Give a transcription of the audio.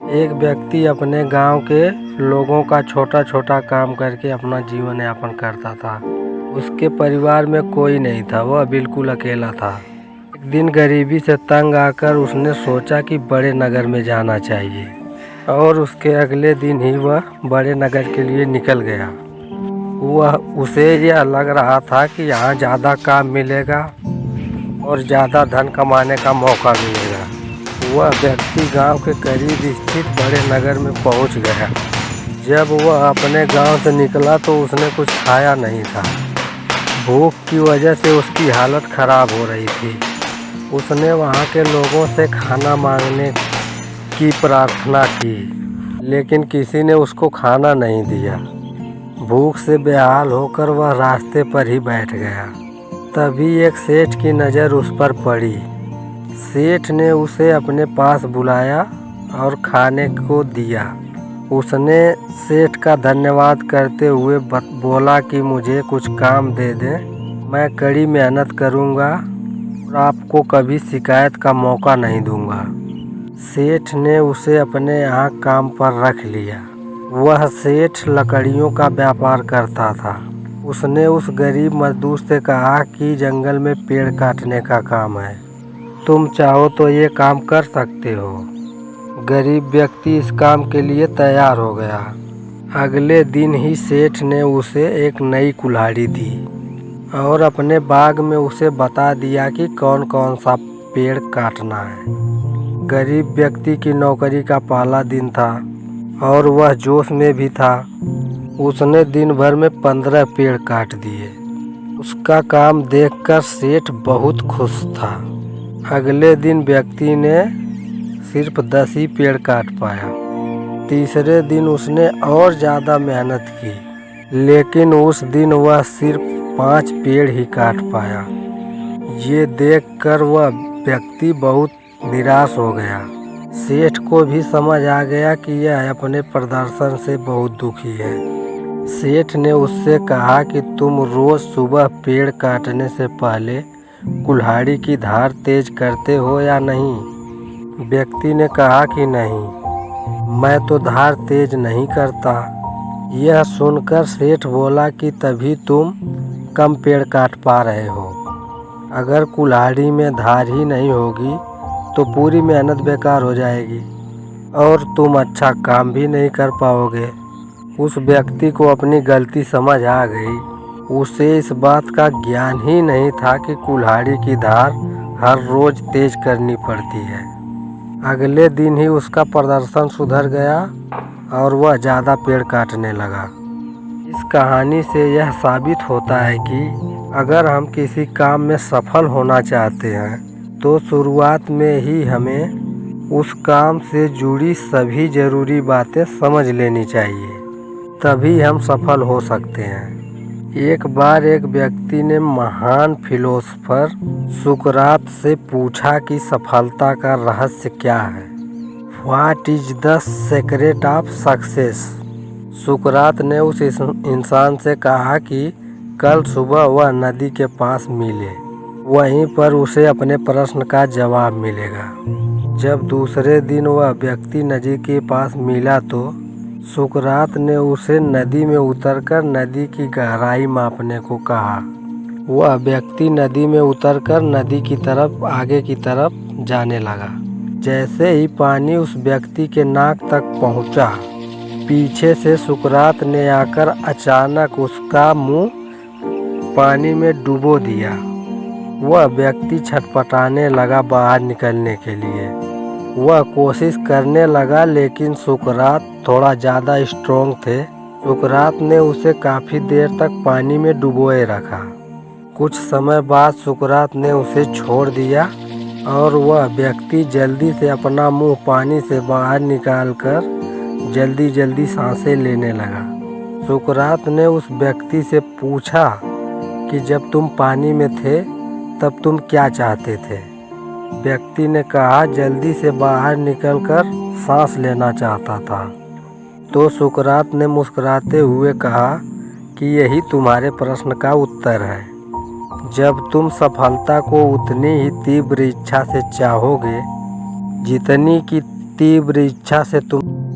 एक व्यक्ति अपने गांव के लोगों का छोटा छोटा काम करके अपना जीवन यापन करता था। उसके परिवार में कोई नहीं था, वह बिल्कुल अकेला था। एक दिन गरीबी से तंग आकर उसने सोचा कि बड़े नगर में जाना चाहिए और उसके अगले दिन ही वह बड़े नगर के लिए निकल गया। उसे यह लग रहा था कि यहाँ ज़्यादा काम मिलेगा और ज़्यादा धन कमाने का मौका मिलेगा। वह व्यक्ति गांव के करीब स्थित बड़े नगर में पहुंच गया। जब वह अपने गांव से निकला तो उसने कुछ खाया नहीं था। भूख की वजह से उसकी हालत खराब हो रही थी। उसने वहां के लोगों से खाना मांगने की प्रार्थना की, लेकिन किसी ने उसको खाना नहीं दिया। भूख से बेहाल होकर वह रास्ते पर ही बैठ गया। तभी एक सेठ की नज़र उस पर पड़ी। सेठ ने उसे अपने पास बुलाया और खाने को दिया। उसने सेठ का धन्यवाद करते हुए बोला कि मुझे कुछ काम दे दें, मैं कड़ी मेहनत करूंगा और आपको कभी शिकायत का मौका नहीं दूंगा। सेठ ने उसे अपने यहाँ काम पर रख लिया। वह सेठ लकड़ियों का व्यापार करता था। उसने उस गरीब मजदूर से कहा कि जंगल में पेड़ काटने का काम है, तुम चाहो तो ये काम कर सकते हो। गरीब व्यक्ति इस काम के लिए तैयार हो गया। अगले दिन ही सेठ ने उसे एक नई कुल्हाड़ी दी और अपने बाग में उसे बता दिया कि कौन कौन सा पेड़ काटना है। गरीब व्यक्ति की नौकरी का पहला दिन था और वह जोश में भी था। उसने दिन भर में 15 पेड़ काट दिए। उसका काम देखकर सेठ बहुत खुश था। अगले दिन व्यक्ति ने सिर्फ 10 ही पेड़ काट पाया। तीसरे दिन उसने और ज़्यादा मेहनत की, लेकिन उस दिन वह सिर्फ 5 पेड़ ही काट पाया। ये देखकर वह व्यक्ति बहुत निराश हो गया। सेठ को भी समझ आ गया कि यह अपने प्रदर्शन से बहुत दुखी है। सेठ ने उससे कहा कि तुम रोज़ सुबह पेड़ काटने से पहले कुल्हाड़ी की धार तेज करते हो या नहीं? व्यक्ति ने कहा कि नहीं, मैं तो धार तेज नहीं करता। यह सुनकर सेठ बोला कि तभी तुम कम पेड़ काट पा रहे हो। अगर कुल्हाड़ी में धार ही नहीं होगी तो पूरी मेहनत बेकार हो जाएगी और तुम अच्छा काम भी नहीं कर पाओगे। उस व्यक्ति को अपनी गलती समझ आ गई। उसे इस बात का ज्ञान ही नहीं था कि कुल्हाड़ी की धार हर रोज तेज करनी पड़ती है। अगले दिन ही उसका प्रदर्शन सुधर गया और वह ज़्यादा पेड़ काटने लगा। इस कहानी से यह साबित होता है कि अगर हम किसी काम में सफल होना चाहते हैं तो शुरुआत में ही हमें उस काम से जुड़ी सभी ज़रूरी बातें समझ लेनी चाहिए, तभी हम सफल हो सकते हैं। एक बार एक व्यक्ति ने महान फिलोसोफर सुकरात से पूछा कि सफलता का रहस्य क्या है? What is the secret of success? सुकरात ने उस इंसान से कहा कि कल सुबह वह नदी के पास मिले, वहीं पर उसे अपने प्रश्न का जवाब मिलेगा। जब दूसरे दिन वह व्यक्ति नदी के पास मिला तो सुकरात ने उसे नदी में उतरकर नदी की गहराई मापने को कहा। वह व्यक्ति नदी में उतरकर नदी की तरफ आगे की तरफ जाने लगा। जैसे ही पानी उस व्यक्ति के नाक तक पहुंचा, पीछे से सुकरात ने आकर अचानक उसका मुंह पानी में डुबो दिया। वह व्यक्ति छटपटाने लगा बाहर निकलने के लिए। वह कोशिश करने लगा, लेकिन सुकरात थोड़ा ज़्यादा स्ट्रॉन्ग थे। सुकरात ने उसे काफ़ी देर तक पानी में डुबोए रखा। कुछ समय बाद सुकरात ने उसे छोड़ दिया और वह व्यक्ति जल्दी से अपना मुंह पानी से बाहर निकालकर जल्दी जल्दी सांसें लेने लगा। सुकरात ने उस व्यक्ति से पूछा कि जब तुम पानी में थे तब तुम क्या चाहते थे? व्यक्ति ने कहा, जल्दी से बाहर निकलकर सांस लेना चाहता था। तो सुकरात ने मुस्कुराते हुए कहा कि यही तुम्हारे प्रश्न का उत्तर है। जब तुम सफलता को उतनी ही तीव्र इच्छा से चाहोगे जितनी कि तीव्र इच्छा से तुम